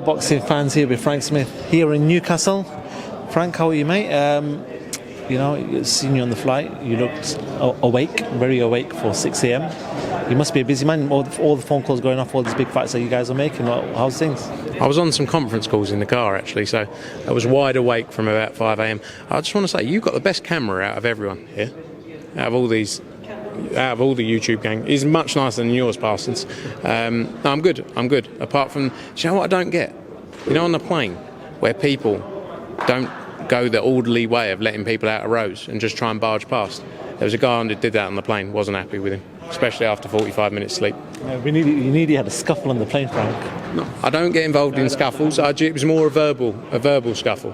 boxing fans here with Frank Smith here in Newcastle. Frank, how are you, mate? Seeing you on the flight, you looked awake, very awake for 6 a.m. You must be a busy man. All the phone calls going off, all these big fights that you guys are making. How's things? I was on some conference calls in the car, actually, so I was wide awake from about 5 a.m. I just want to say, you've got the best camera out of everyone here, out of all the YouTube gang. He's much nicer than yours, Parsons. No, I'm good. Apart from, do you know what I don't get? You know, on the plane, where people don't go the orderly way of letting people out of rows and just try and barge past. There was a guy who did that on the plane, wasn't happy with him, especially after 45 minutes sleep. You nearly had a scuffle on the plane, Frank. No, I don't get involved in scuffles. It was more a verbal scuffle.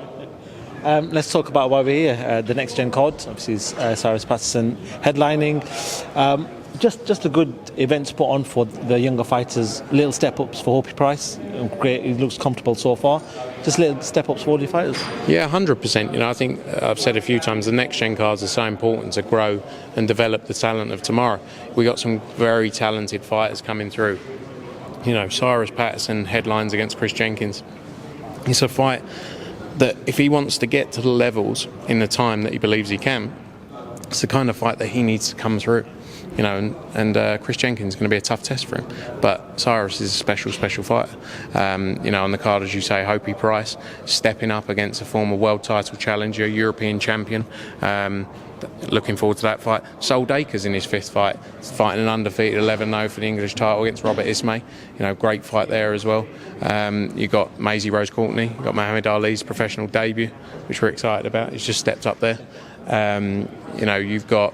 Let's talk about why we're here. The NXTGEN card, obviously, Cyrus Pattinson headlining. Just a good event to put on for the younger fighters. Little step ups for Hopi Price. Great, it looks comfortable so far. Just little step ups for all your fighters. Yeah, 100%. You know, I think I've said a few times the NXTGEN cards are so important to grow and develop the talent of tomorrow. We got some very talented fighters coming through. You know, Cyrus Pattinson headlines against Chris Jenkins. It's a fight that if he wants to get to the levels in the time that he believes he can, it's the kind of fight that he needs to come through. You know, and Chris Jenkins is going to be a tough test for him. But Cyrus is a special fighter. You know, on the card, as you say, Hopi Price stepping up against a former world title challenger, European champion. Looking forward to that fight. Sol Dacres in his 5th fight, fighting an undefeated 11-0 for the English title against Robert Ismay. You know, great fight there as well. You got Maisie Rose Courtney, you got Muhammad Ali's professional debut, which we're excited about. He's just stepped up there. You know, you've got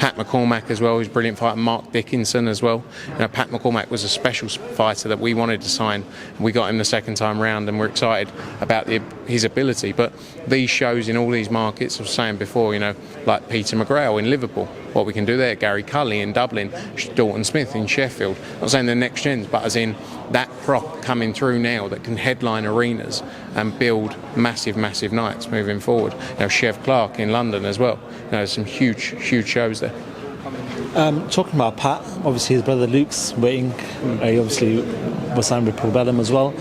Pat McCormack as well, who's a brilliant fighter. Mark Dickinson as well. You know, Pat McCormack was a special fighter that we wanted to sign. We got him the second time round, and we're excited about his ability. But these shows in all these markets, I was saying before, you know, like Peter McGrail in Liverpool, what we can do there. Gary Cully in Dublin, Dalton Smith in Sheffield. I'm not saying the next gens, but as in that prop coming through now that can headline arenas and build massive nights moving forward. You know, Chev Clark in London as well. You know, some huge shows there. Talking about Pat, obviously his brother Luke's waiting. He obviously was signed with Probellum as well.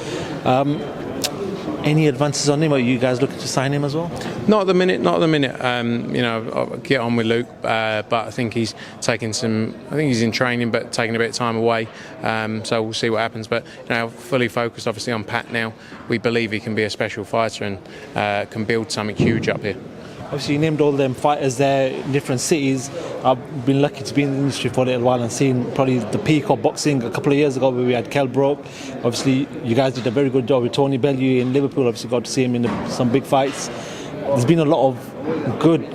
Any advances on him? Are you guys looking to sign him as well? Not at the minute. You know, I'll get on with Luke, but I think he's he's in training, but taking a bit of time away. So we'll see what happens. But you know, fully focused, obviously, on Pat now. We believe he can be a special fighter and can build something huge up here. Obviously, you named all them fighters there in different cities. I've been lucky to be in the industry for a little while and seen probably the peak of boxing a couple of years ago where we had Kell Brook. Obviously, you guys did a very good job with Tony Bellew in Liverpool. Obviously, got to see him in some big fights. There's been a lot of good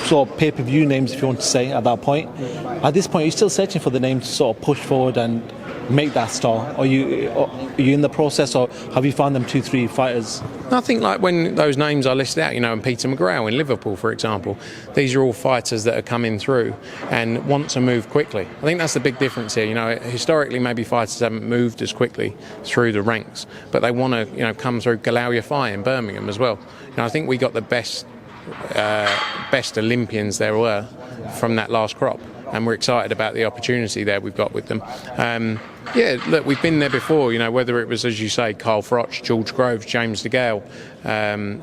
sort of pay-per-view names, if you want to say, at that point. At this point, are you still searching for the name to sort of push forward and make that star? Are you in the process, or have you found them 2-3 fighters? I think like when those names are listed out, you know, and Peter McGrail in Liverpool, for example, these are all fighters that are coming through and want to move quickly. I think that's the big difference here. You know, historically maybe fighters haven't moved as quickly through the ranks, but they want to, you know, come through. Galal Yafai in Birmingham as well. You know, I think we got the best Olympians there were from that last crop. And we're excited about the opportunity there we've got with them. Yeah, look, we've been there before, you know, whether it was, as you say, Carl Froch, George Groves, James DeGale,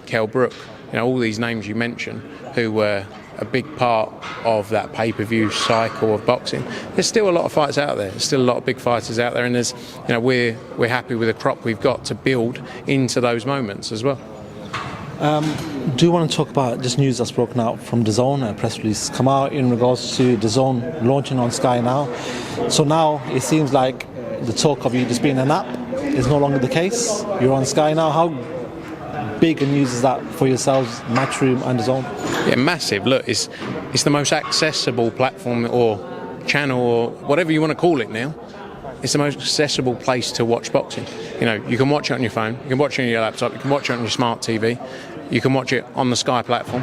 Kell Brook, you know, all these names you mentioned who were a big part of that pay-per-view cycle of boxing. There's still a lot of fights out there. There's still a lot of big fighters out there, and there's, you know, we're happy with the crop we've got to build into those moments as well. Do you want to talk about just news that's broken out from DAZN? A press release come out in regards to DAZN launching on Sky now. So now it seems like the talk of you just being an app is no longer the case. You're on Sky now. How big a news is that for yourselves, Matchroom and DAZN? Yeah, massive. Look, it's the most accessible platform or channel or whatever you want to call it now. It's the most accessible place to watch boxing. You know, you can watch it on your phone, you can watch it on your laptop, you can watch it on your smart TV, you can watch it on the Sky platform.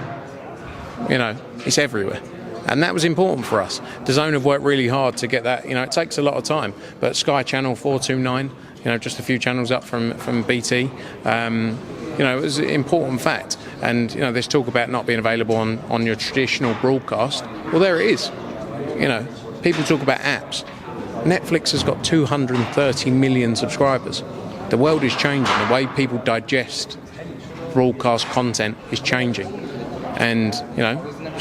You know, it's everywhere. And that was important for us. DAZN have worked really hard to get that. You know, it takes a lot of time, but Sky Channel 429, you know, just a few channels up from BT, you know, it was an important fact. And, you know, there's talk about not being available on your traditional broadcast. Well, there it is. You know, people talk about apps. Netflix has got 230 million subscribers. The world is changing. The way people digest broadcast content is changing. And,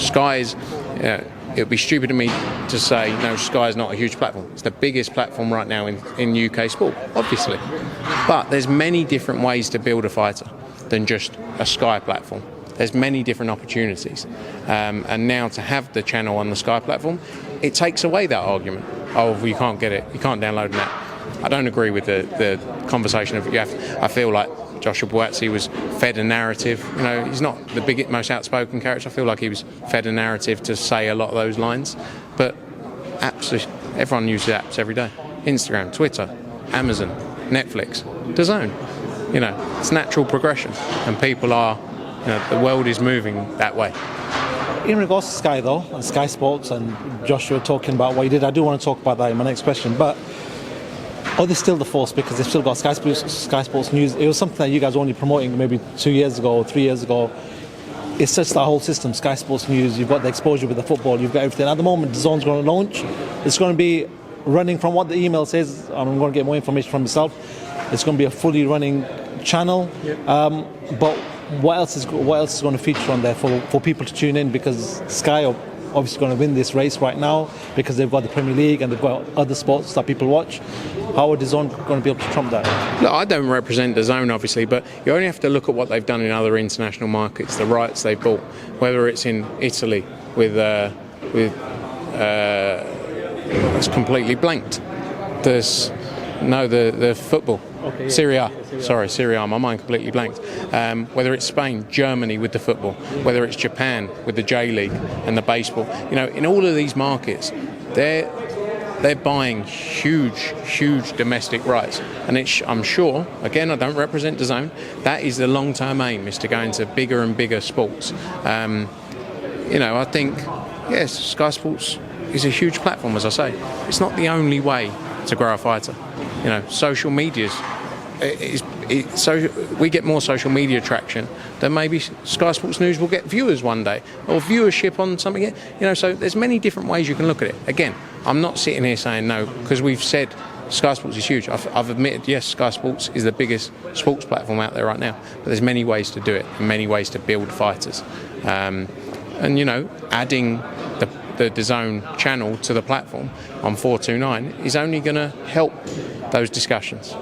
Sky's... it would be stupid of me to say, no, Sky is not a huge platform. It's the biggest platform right now in UK sport, obviously. But there's many different ways to build a fighter than just a Sky platform. There's many different opportunities. And now to have the channel on the Sky platform, it takes away that argument. Oh, well, you can't get it, you can't download an app. I don't agree with the conversation of I feel like Joshua Buatsi was fed a narrative. He's not the biggest, most outspoken character. I feel like he was fed a narrative to say a lot of those lines. But apps, everyone uses apps every day. Instagram, Twitter, Amazon, Netflix, DAZN. It's natural progression, and people are. The world is moving that way. In regards to Sky, though, and Sky Sports, and Joshua talking about what he did, I do want to talk about that in my next question. But are they still the force because they've still got Sky Sports News? It was something that you guys were only promoting maybe 2 years ago or 3 years ago. It's just that whole system, Sky Sports News. You've got the exposure with the football. You've got everything. At the moment, DAZN's going to launch. It's going to be running from what the email says. I'm going to get more information from myself. It's going to be a fully running channel. But what else is going to feature on there for people to tune in? Because Sky are obviously going to win this race right now because they've got the Premier League and they've got other sports that people watch. How are DAZN going to be able to trump that? Look, I don't represent DAZN, obviously, but you only have to look at what they've done in other international markets, the rights they've bought, whether it's in Italy with it's completely blanked. There's the football. Okay, yeah. Serie A. Serie A. My mind completely blanked. Whether it's Spain, Germany with the football, whether it's Japan with the J League and the baseball. In all of these markets, they're buying huge domestic rights. And I'm sure, again, I don't represent DAZN, that is the long-term aim, is to go into bigger and bigger sports. I think, yes, Sky Sports is a huge platform, as I say. It's not the only way to grow a fighter. Social media's so we get more social media traction than maybe Sky Sports News will get viewers one day, or viewership on something. So there's many different ways you can look at it. Again, I'm not sitting here saying no, because we've said Sky Sports is huge. I've admitted, yes, Sky Sports is the biggest sports platform out there right now, but there's many ways to do it and many ways to build fighters. Adding the DAZN channel to the platform on 429 is only going to help those discussions.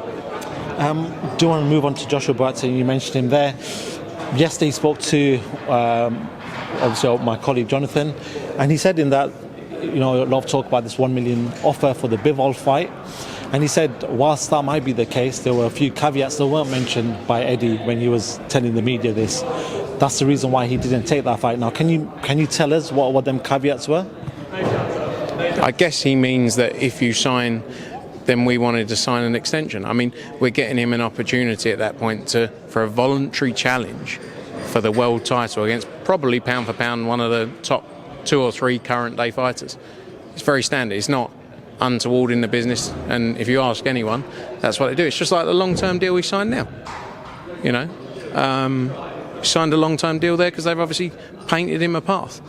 Do you want to move on to Joshua Buatsi? You mentioned him there. Yesterday he spoke to obviously my colleague Jonathan, and he said in that, a lot of talk about this 1 million offer for the Bivol fight, and he said whilst that might be the case, there were a few caveats that weren't mentioned by Eddie when he was telling the media this. That's the reason why he didn't take that fight. Now, can you tell us what them caveats were? I guess he means that if you sign, then we wanted to sign an extension. I mean, we're getting him an opportunity at that point for a voluntary challenge for the world title against probably pound for pound one of the top 2 or 3 current day fighters. It's very standard. It's not untoward in the business, and if you ask anyone, that's what they do. It's just like the long-term deal we signed now. Signed a long-term deal there because they've obviously painted him a path.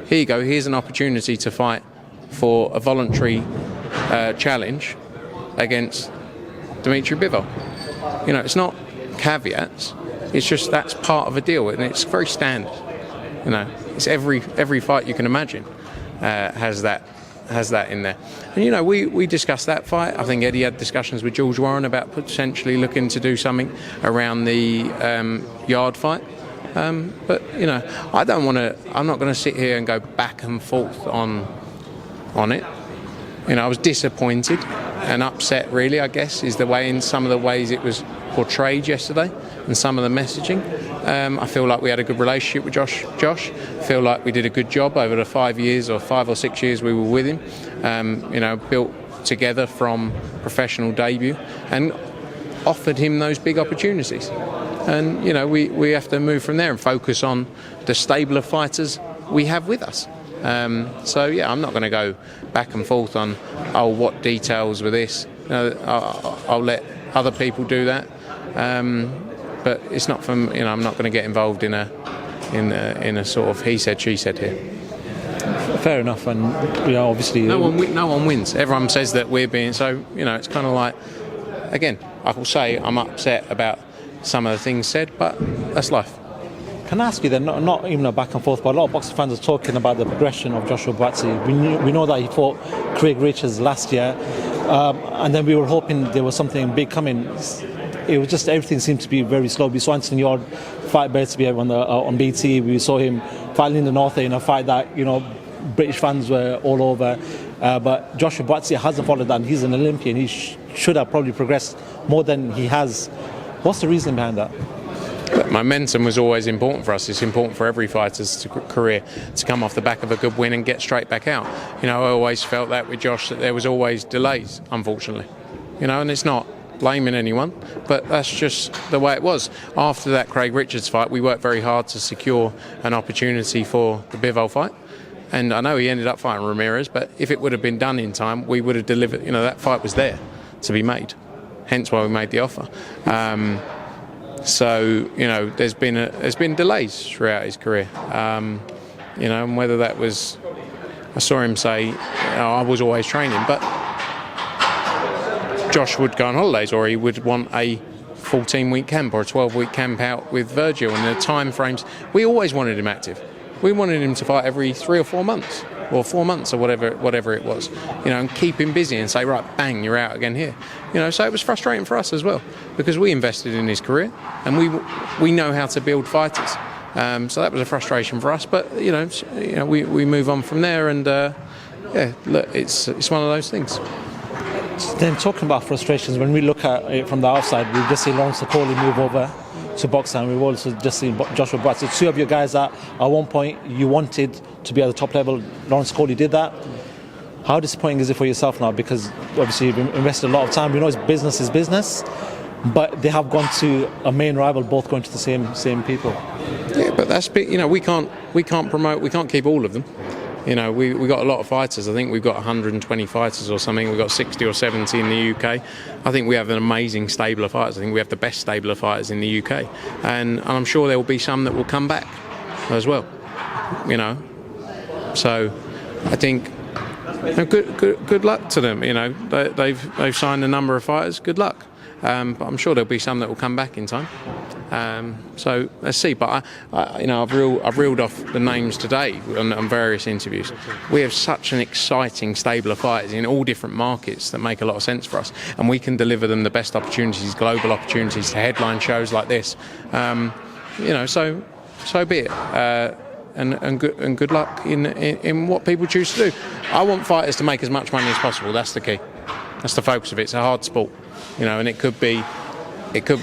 Here you go. Here's an opportunity to fight for a voluntary challenge against Dimitri Bivol. It's not caveats. It's just that's part of a deal, and it's very standard. It's every fight you can imagine has that in there. And we discussed that fight. I think Eddie had discussions with George Warren about potentially looking to do something around the yard fight. But I don't want to. I'm not going to sit here and go back and forth on it. I was disappointed and upset. Really, I guess is the way in some of the ways it was portrayed yesterday and some of the messaging. I feel like we had a good relationship with Josh. I feel like we did a good job over the 5 years or 5 or 6 years we were with him. Built together from professional debut and offered him those big opportunities. And we have to move from there and focus on the stable of fighters we have with us. I'm not going to go back and forth on what details were this. I'll let other people do that. But it's not from I'm not going to get involved in a sort of he said she said here. Fair enough, and obviously no one wins. Everyone says that we're being so. It's kind of like, again, I will say I'm upset about some of the things said, but that's life. Can I ask you then, not even a back and forth, but a lot of boxing fans are talking about the progression of Joshua Buatsi. We know that he fought Craig Richards last year, and then we were hoping there was something big coming. It was just everything seemed to be very slow. We saw Anthony Yard fight Buatsi on BT. We saw him fighting in the North in a fight that British fans were all over. But Joshua Buatsi hasn't followed that, and he's an Olympian. He should have probably progressed more than he has. What's the reason behind that? Momentum was always important for us. It's important for every fighter's career to come off the back of a good win and get straight back out. I always felt that with Josh, that there was always delays, unfortunately. And it's not blaming anyone, but that's just the way it was. After that Craig Richards fight, we worked very hard to secure an opportunity for the Bivol fight. And I know he ended up fighting Ramirez, but if it would have been done in time, we would have delivered. That fight was there to be made. Hence why we made the offer. So there's been delays throughout his career. And whether that was, I saw him say, I was always training, but Josh would go on holidays, or he would want a 14-week camp or a 12-week camp out with Virgil, and the time frames. We always wanted him active. We wanted him to fight every 3 or 4 months, or 4 months, or whatever it was, and keep him busy and say, right, bang, you're out again here. So it was frustrating for us as well, because we invested in his career and we know how to build fighters. So that was a frustration for us, but we move on from there, and look, it's one of those things. Then talking about frustrations, when we look at it from the outside, we just see Lawrence Okoli move over to boxing, and we've also just seen Joshua Buatsi. Two of your guys that at one point you wanted to be at the top level. Lawrence Okoli did that. How disappointing is it for yourself now? Because obviously you've invested a lot of time. We know business is business, but they have gone to a main rival, both going to the same people. Yeah, but that's big. We can't promote. We can't keep all of them. We got a lot of fighters. I think we've got 120 fighters or something. We've got 60 or 70 in the UK. I think we have an amazing stable of fighters. I think we have the best stable of fighters in the UK. And I'm sure there will be some that will come back as well. So I think good luck to them. They've signed a number of fighters. Good luck. But I'm sure there'll be some that will come back in time. So let's see. But I've reeled off the names today on various interviews. We have such an exciting stable of fighters in all different markets that make a lot of sense for us, and we can deliver them the best opportunities, global opportunities, to headline shows like this. So be it. And good luck in what people choose to do. I want fighters to make as much money as possible. That's the key. That's the focus of it. It's a hard sport, and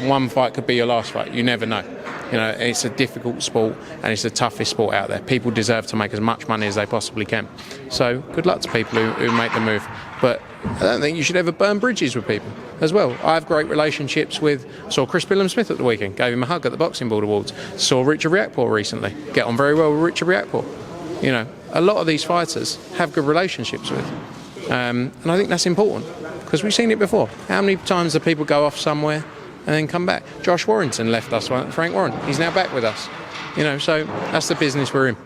one fight could be your last fight. You never know. It's a difficult sport, and it's the toughest sport out there. People deserve to make as much money as they possibly can. So good luck to people who make the move. But I don't think you should ever burn bridges with people as well. I have great relationships saw Chris Smith at the weekend, gave him a hug at the Boxing Board Awards. Saw Richard Riakporhe recently, get on very well with Richard Riakporhe. A lot of these fighters have good relationships with. And I think that's important, because we've seen it before. How many times do people go off somewhere and then come back? Josh Warrington left us, Frank Warren. He's now back with us. So that's the business we're in.